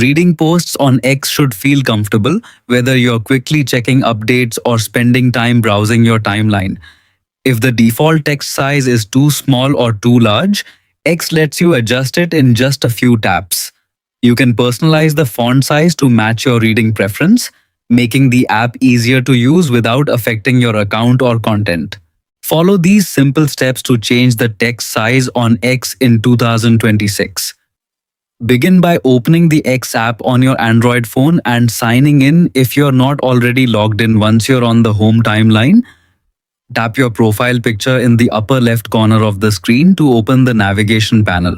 Reading posts on X should feel comfortable, whether you're quickly checking updates or spending time browsing your timeline. If the default text size is too small or too large, X lets you adjust it in just a few taps. You can personalize the font size to match your reading preference, making the app easier to use without affecting your account or content. Follow these simple steps to change the text size on X in 2026. Begin by opening the X app on your Android phone and signing in if you're not already logged in. Once you're on the home timeline, tap your profile picture in the upper left corner of the screen to open the navigation panel.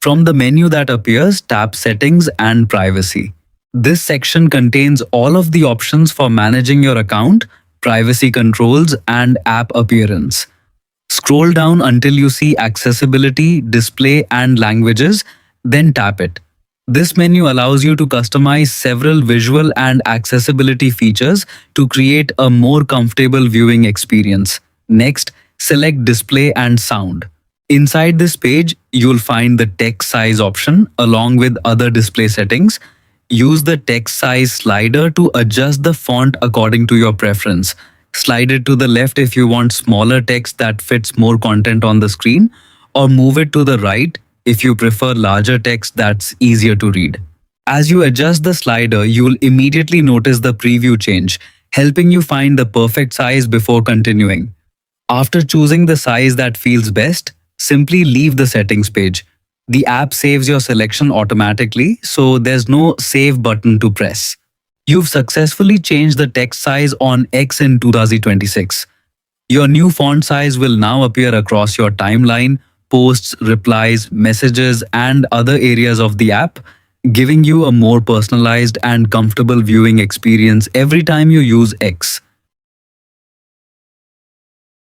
From the menu that appears, tap Settings and Privacy. This section contains all of the options for managing your account, privacy controls, and app appearance. Scroll down until you see Accessibility, Display, and Languages, then tap it. This menu allows you to customize several visual and accessibility features to create a more comfortable viewing experience. Next, select Display and Sound. Inside this page, you'll find the text size option along with other display settings. Use the text size slider to adjust the font according to your preference. Slide it to the left if you want smaller text that fits more content on the screen, or move it to the right if you prefer larger text that's easier to read. As you adjust the slider, you'll immediately notice the preview change, helping you find the perfect size before continuing. After choosing the size that feels best, simply leave the settings page. The app saves your selection automatically, so there's no save button to press. You've successfully changed the text size on X in 2026. Your new font size will now appear across your timeline, posts, replies, messages, and other areas of the app, giving you a more personalized and comfortable viewing experience every time you use X.